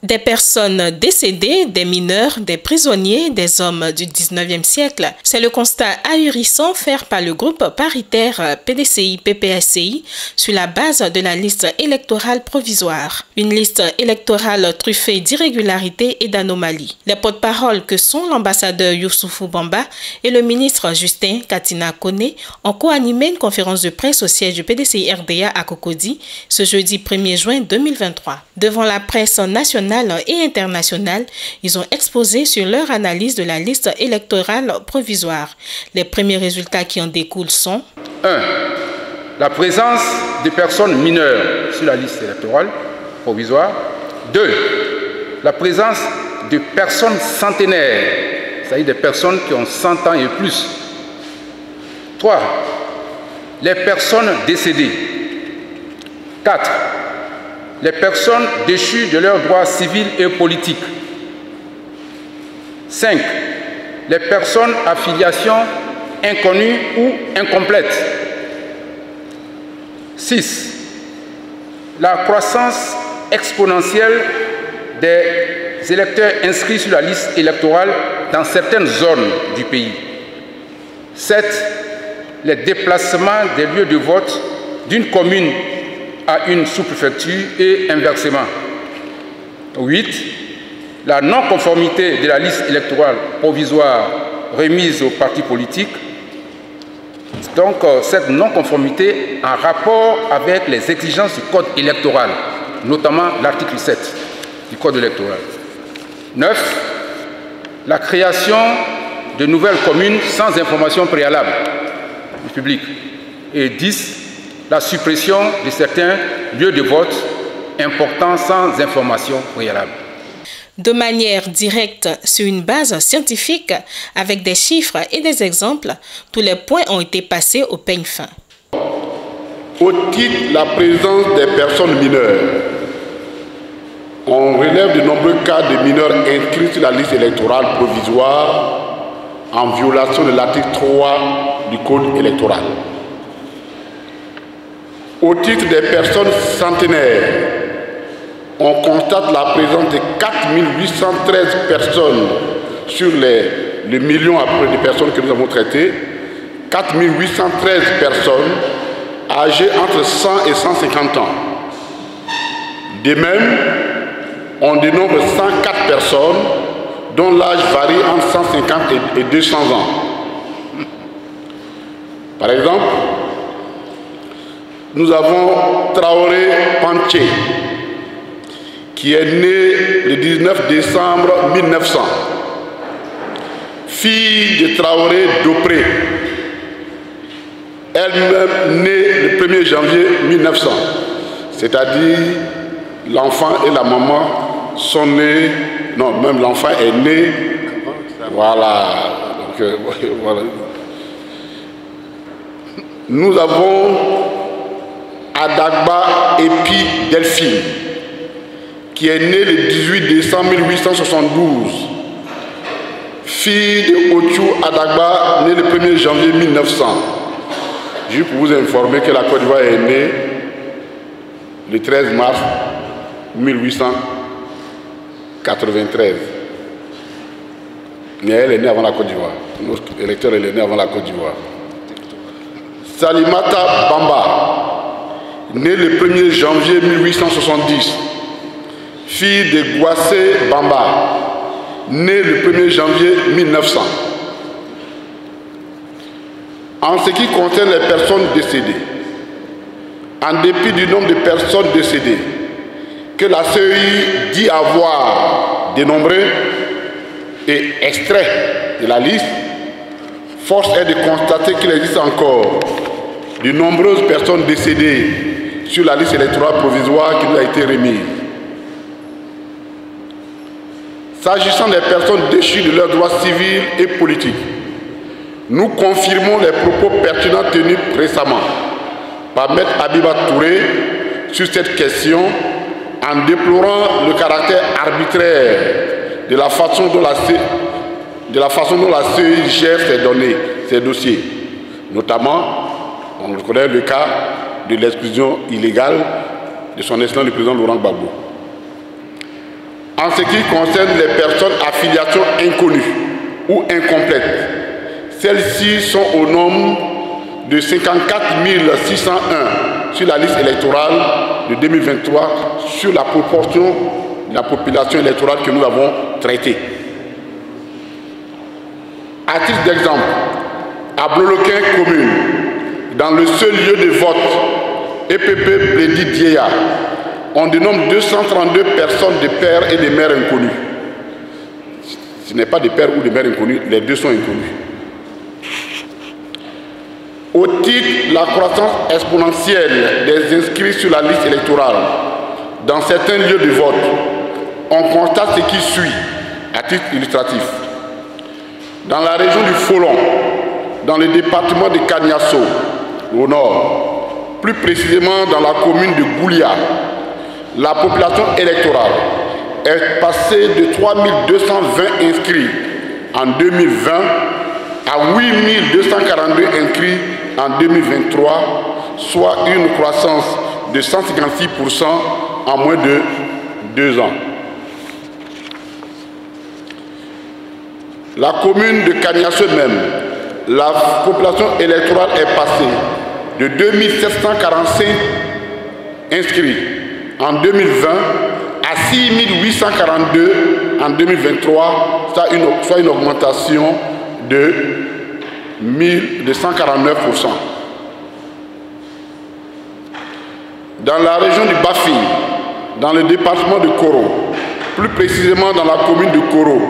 Des personnes décédées, des mineurs, des prisonniers, des hommes du 19e siècle. C'est le constat ahurissant fait par le groupe paritaire PDCI-PPSCI sur la base de la liste électorale provisoire. Une liste électorale truffée d'irrégularités et d'anomalies. Les porte-paroles que sont l'ambassadeur Youssoufou Bamba et le ministre Justin Katina Kone ont co-animé une conférence de presse au siège du PDCI-RDA à Cocody ce jeudi 1er juin 2023. Devant la presse nationale et internationale, ils ont exposé sur leur analyse de la liste électorale provisoire. Les premiers résultats qui en découlent sont 1. La présence de personnes mineures sur la liste électorale provisoire. 2. La présence de personnes centenaires, c'est-à-dire des personnes qui ont 100 ans et plus. 3. Les personnes décédées. 4. Les personnes déchues de leurs droits civils et politiques. 5. Les personnes à filiation inconnue ou incomplète. 6. La croissance exponentielle des électeurs inscrits sur la liste électorale dans certaines zones du pays. 7. Les déplacements des lieux de vote d'une commune à une sous-préfecture et inversement. 8. La non-conformité de la liste électorale provisoire remise aux partis politiques. Donc, cette non-conformité en rapport avec les exigences du Code électoral, notamment l'article 7 du Code électoral. 9. La création de nouvelles communes sans information préalable du public. Et 10. La suppression de certains lieux de vote importants sans information préalable. De manière directe, sur une base scientifique, avec des chiffres et des exemples, tous les points ont été passés au peigne fin. Au titre de la présence des personnes mineures, on relève de nombreux cas de mineurs inscrits sur la liste électorale provisoire en violation de l'article 3 du Code électoral. Au titre des personnes centenaires, on constate la présence de 4813 personnes sur le million à peu près de personnes que nous avons traitées. 4813 personnes âgées entre 100 et 150 ans. De même, on dénombre 104 personnes dont l'âge varie entre 150 et 200 ans. Par exemple, nous avons Traoré Panché, qui est né le 19 décembre 1900, fille de Traoré Dopré, elle-même née le 1er janvier 1900, c'est-à-dire l'enfant et la maman sont nés, non, même l'enfant est né, voilà, donc, voilà. Nous avons Adagba Epi Delphine, qui est née le 18 décembre 1872, fille de Otiou Adagba, née le 1er janvier 1900. Juste pour vous informer que la Côte d'Ivoire est née le 13 mars 1893. Mais elle est née avant la Côte d'Ivoire. Notre électeur est né avant la Côte d'Ivoire. Salimata Bamba, née le 1er janvier 1870, fille de Gouassé Bamba, née le 1er janvier 1900. En ce qui concerne les personnes décédées, en dépit du nombre de personnes décédées que la CEI dit avoir dénombré et extrait de la liste, force est de constater qu'il existe encore de nombreuses personnes décédées sur la liste électorale provisoire qui nous a été remise. S'agissant des personnes déchues de leurs droits civils et politiques, nous confirmons les propos pertinents tenus récemment par M. Abiba Touré sur cette question en déplorant le caractère arbitraire de la façon dont la CEI gère ses données, ses dossiers. Notamment, on connaît le cas de l'exclusion illégale de son excellence le président Laurent Gbagbo. en ce qui concerne les personnes à filiation inconnue ou incomplète. Celles-ci sont au nombre de 54 601 sur la liste électorale de 2023 sur la proportion de la population électorale que nous avons traitée. À titre d'exemple, à Bloloquin commune, dans le seul lieu de vote, EPP Blédi Dieya, on dénombre 232 personnes de pères et de mères inconnus. Ce n'est pas des pères ou des mères inconnus, les deux sont inconnus. Au titre de la croissance exponentielle des inscrits sur la liste électorale, dans certains lieux de vote, on constate ce qui suit, à titre illustratif. Dans la région du Folon, dans le département de Kaniasso, au nord, plus précisément dans la commune de Goulia, la population électorale est passée de 3 220 inscrits en 2020 à 8 242 inscrits en 2023, soit une croissance de 156% en moins de 2 ans. La commune de Kaniasso même, la population électorale est passée de 2745 inscrits en 2020 à 6842 en 2023, soit une augmentation de 149%. Dans la région du Bafi, dans le département de Koro, plus précisément dans la commune de Koro,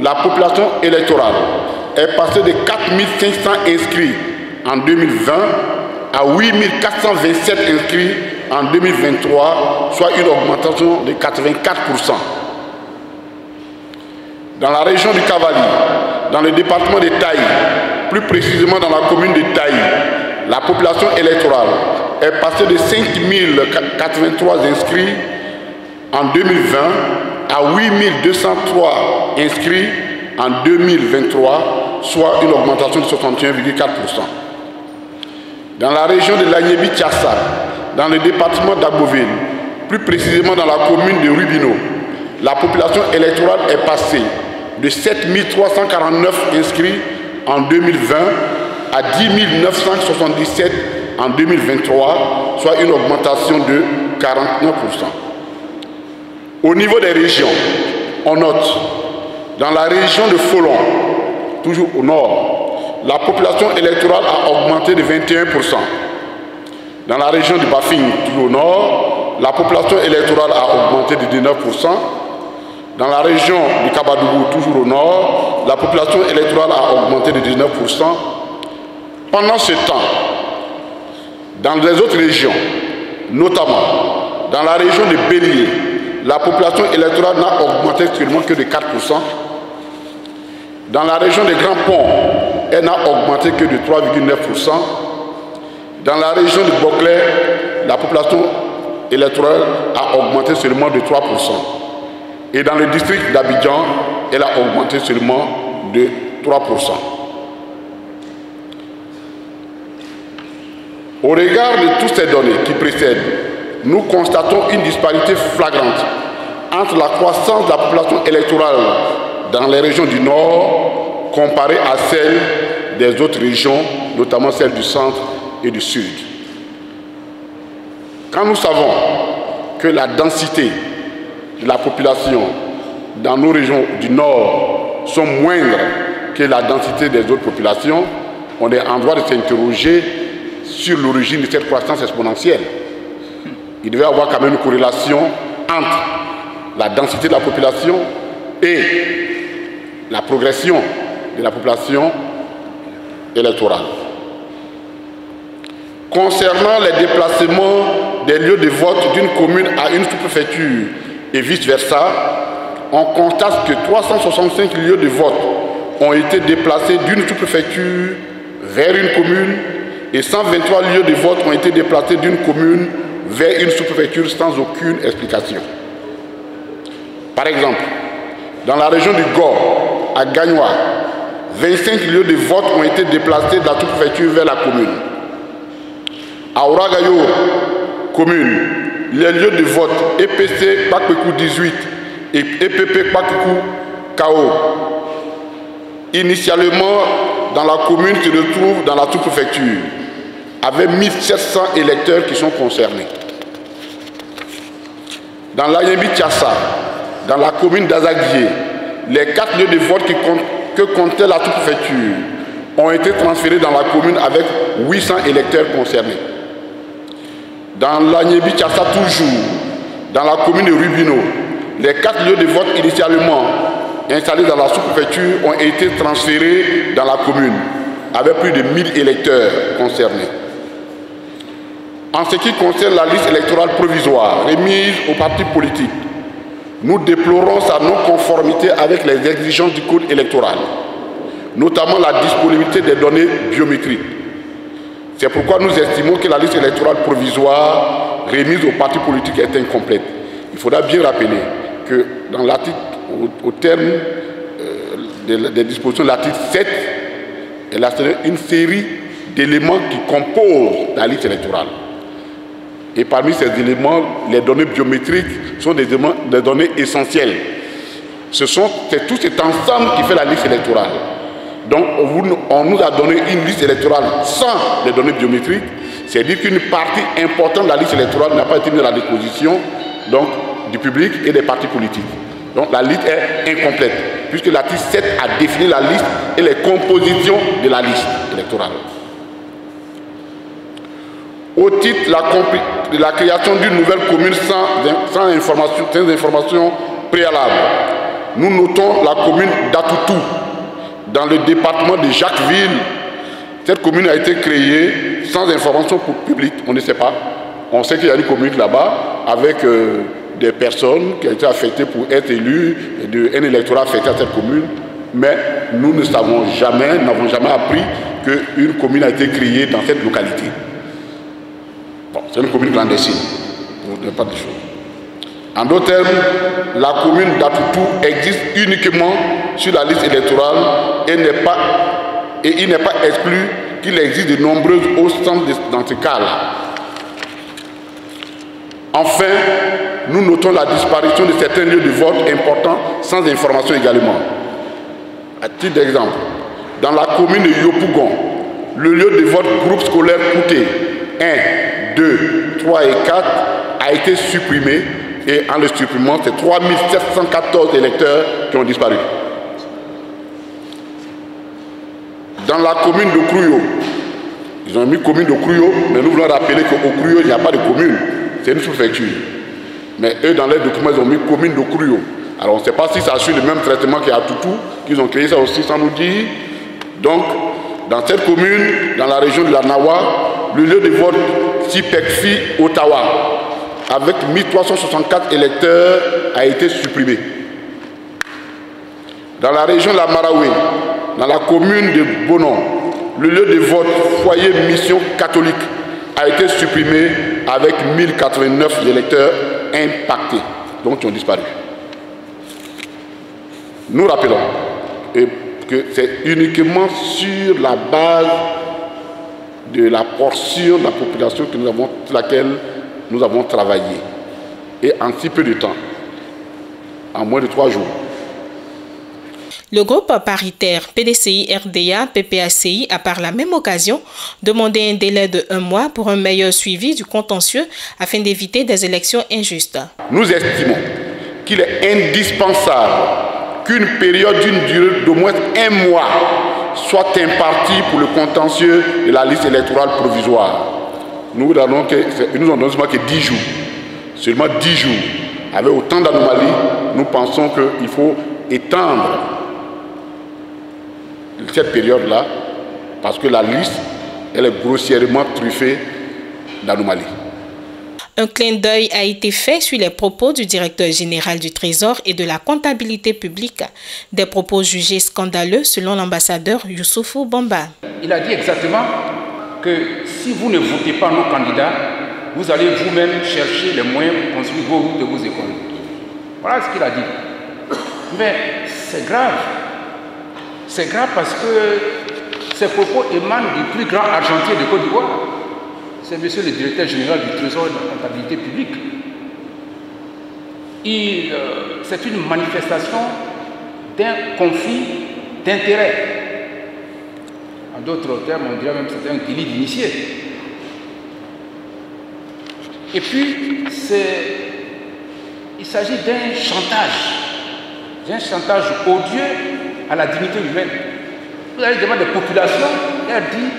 la population électorale est passée de 4 500 inscrits en 2020 à 8 427 inscrits en 2023, soit une augmentation de 84%. Dans la région du Cavali, dans le département de Taï, plus précisément dans la commune de Taï, la population électorale est passée de 5 083 inscrits en 2020 à 8 203 inscrits en 2023, soit une augmentation de 61,4%. Dans la région de l'Agnébi-Tiassa, dans le département d'Agboville, plus précisément dans la commune de Rubino, la population électorale est passée de 7 349 inscrits en 2020 à 10 977 en 2023, soit une augmentation de 49%. Au niveau des régions, on note, dans la région de Folon, toujours au nord, la population électorale a augmenté de 21%. Dans la région du Bafing, toujours au nord, la population électorale a augmenté de 19%. Dans la région du Kabadougou, toujours au nord, la population électorale a augmenté de 19%. Pendant ce temps, dans les autres régions, notamment dans la région de Bélier, la population électorale n'a augmenté seulement que de 4%. Dans la région des Grands Ponts, elle n'a augmenté que de 3,9%. Dans la région de Boclé, la population électorale a augmenté seulement de 3%. Et dans le district d'Abidjan, elle a augmenté seulement de 3%. Au regard de toutes ces données qui précèdent, nous constatons une disparité flagrante entre la croissance de la population électorale dans les régions du Nord comparée à celle des autres régions, notamment celles du centre et du sud. Quand nous savons que la densité de la population dans nos régions du Nord sont moindres que la densité des autres populations, on est en droit de s'interroger sur l'origine de cette croissance exponentielle. Il devait y avoir quand même une corrélation entre la densité de la population et la progression de la population électorale. Concernant les déplacements des lieux de vote d'une commune à une sous-préfecture et vice-versa, on constate que 365 lieux de vote ont été déplacés d'une sous-préfecture vers une commune et 123 lieux de vote ont été déplacés d'une commune vers une sous-préfecture sans aucune explication. Par exemple, dans la région du Gor, à Gagnoa, 25 lieux de vote ont été déplacés de la sous-préfecture vers la commune. À Ouragayo, commune, les lieux de vote EPC Bakpekou 18 EPP Kwakuku Kao. Initialement, dans la commune se retrouve dans la sous-préfecture, avec 1700 électeurs qui sont concernés. Dans l'Ayembi Tchassa, dans la commune d'Azagdié, les 4 lieux de vote que comptait la sous-préfecture ont été transférés dans la commune avec 800 électeurs concernés. Dans l'Ayembi Tchassa toujours, dans la commune de Rubino, les 4 lieux de vote initialement installés dans la sous-préfecture ont été transférés dans la commune, avec plus de 1000 électeurs concernés. En ce qui concerne la liste électorale provisoire remise aux partis politiques, nous déplorons sa non-conformité avec les exigences du code électoral, notamment la disponibilité des données biométriques. C'est pourquoi nous estimons que la liste électorale provisoire remise aux partis politiques est incomplète. Il faudra bien rappeler que dans l'article, au terme des dispositions de l'article 7, elle a une série d'éléments qui composent la liste électorale. Et parmi ces éléments, les données biométriques sont des données essentielles. C'est tout cet ensemble qui fait la liste électorale. Donc on nous a donné une liste électorale sans les données biométriques. C'est-à-dire qu'une partie importante de la liste électorale n'a pas été mise à la disposition du public et des partis politiques. Donc la liste est incomplète, puisque l'article 7 a défini la liste et les compositions de la liste électorale. Au titre de la création d'une nouvelle commune sans information préalable, nous notons la commune d'Atoutou, dans le département de Jacquesville. Cette commune a été créée sans information pour le public, on ne sait pas. On sait qu'il y a une commune là-bas avec des personnes qui ont été affectées pour être élues, et un électorat affecté à cette commune, mais nous ne savons jamais, n'avons jamais appris qu'une commune a été créée dans cette localité. Bon, c'est une commune clandestine, vous n'avez pas de choses. En d'autres termes, la commune d'Atoutou existe uniquement sur la liste électorale et il n'est pas exclu qu'il existe de nombreuses autres centres dans ce cas-là. Enfin, nous notons la disparition de certains lieux de vote importants sans information également. À titre d'exemple, dans la commune de Yopougon, le lieu de vote groupe scolaire Kouté 1, 2, 3 et 4 a été supprimé et en le supprimant, c'est 3714 électeurs qui ont disparu. Dans la commune de Krouyo, ils ont mis commune de Krouyo, mais nous voulons rappeler qu'au Krouyo, il n'y a pas de commune, c'est une sous-préfecture. Mais eux, dans les documents, ils ont mis commune de Krouyo. Alors on ne sait pas si ça suit le même traitement qu'à Toutou, qu'ils ont créé ça aussi sans nous dire. Donc, dans cette commune, dans la région de la Nawa, le lieu de vote Sipekfi Ottawa, avec 1364 électeurs, a été supprimé. Dans la région de la Maraoué, dans la commune de Bonon, le lieu de vote Foyer Mission Catholique a été supprimé avec 1089 électeurs impactés, donc qui ont disparu. Nous rappelons que c'est uniquement sur la base de la portion de la population sur laquelle nous avons travaillé, et en si peu de temps, en moins de 3 jours. Le groupe paritaire PDCI-RDA-PPACI a par la même occasion demandé un délai de 1 mois pour un meilleur suivi du contentieux afin d'éviter des élections injustes. Nous estimons qu'il est indispensable qu'une période d'une durée d'au moins 1 mois soit impartie pour le contentieux de la liste électorale provisoire. Nous nous en donnons seulement que 10 jours. Seulement 10 jours. Avec autant d'anomalies, nous pensons qu'il faut étendre cette période-là, parce que la liste, elle est grossièrement truffée d'anomalies. Un clin d'œil a été fait sur les propos du directeur général du Trésor et de la comptabilité publique, des propos jugés scandaleux selon l'ambassadeur Youssoufou Bamba. Il a dit exactement que si vous ne votez pas nos candidats, vous allez vous-même chercher les moyens pour construire vos routes et vos écoles. Voilà ce qu'il a dit. Mais c'est grave. C'est grave parce que ces propos émanent du plus grand argentier de Côte d'Ivoire. C'est monsieur le directeur général du Trésor et de la comptabilité publique. c'est une manifestation d'un conflit d'intérêts. En d'autres termes, on dirait même que c'est un délit d'initié. Et puis, il s'agit d'un chantage odieux à la dignité humaine. Vous allez demander à la population, elle dit,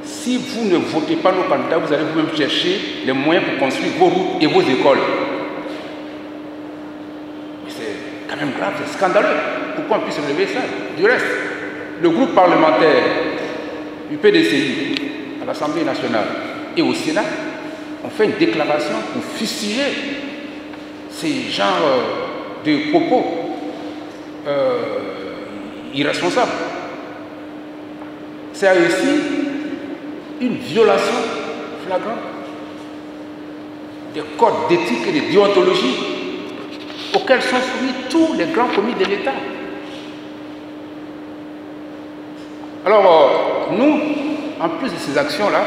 si vous ne votez pas nos candidats, vous allez vous-même chercher les moyens pour construire vos routes et vos écoles. Mais c'est quand même grave, c'est scandaleux. Pourquoi on puisse relever ça? Du reste, le groupe parlementaire du PDCI à l'Assemblée nationale et au Sénat ont fait une déclaration pour fustiger ces genres de propos irresponsables. C'est aussi une violation flagrante des codes d'éthique et de déontologie auxquels sont soumis tous les grands commis de l'État. Alors, nous, en plus de ces actions-là,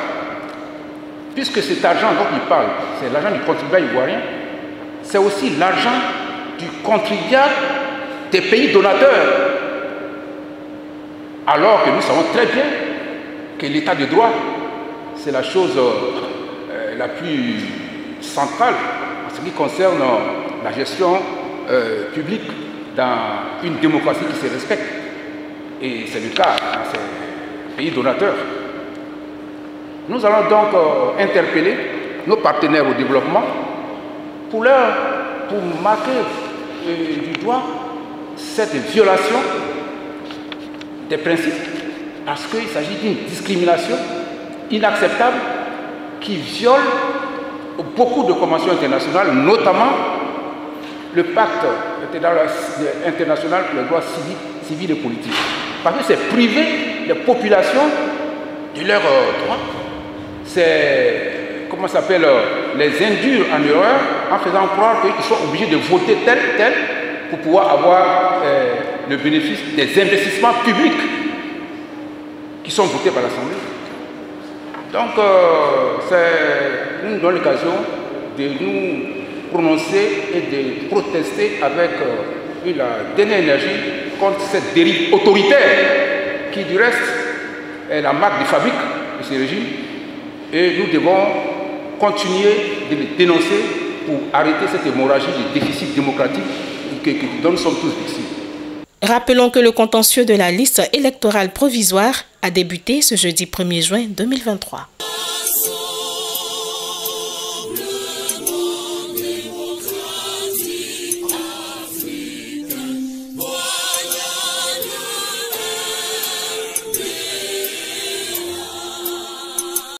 puisque cet argent dont il parle, c'est l'argent du contribuable ivoirien, c'est aussi l'argent du contribuable des pays donateurs. Alors que nous savons très bien que l'état de droit, c'est la chose la plus centrale en ce qui concerne la gestion publique dans une démocratie qui se respecte. Et c'est le cas dans ces pays donateurs. Nous allons donc interpeller nos partenaires au développement pour marquer du doigt cette violation des principes, parce qu'il s'agit d'une discrimination inacceptable qui viole beaucoup de conventions internationales, notamment le pacte international pour les droits civils et politiques. Parce que c'est priver les populations de leurs droits. C'est, comment ça s'appelle, les induire en erreur en faisant croire qu'ils sont obligés de voter tel pour pouvoir avoir le bénéfice des investissements publics qui sont votés par l'Assemblée. Donc, ça nous donne l'occasion de nous prononcer et de protester avec la dernière énergie contre cette dérive autoritaire qui, du reste, est la marque de fabrique de ce régime. Et nous devons continuer de les dénoncer pour arrêter cette hémorragie de déficit démocratique dont nous sommes tous victimes. Rappelons que le contentieux de la liste électorale provisoire a débuté ce jeudi 1er juin 2023.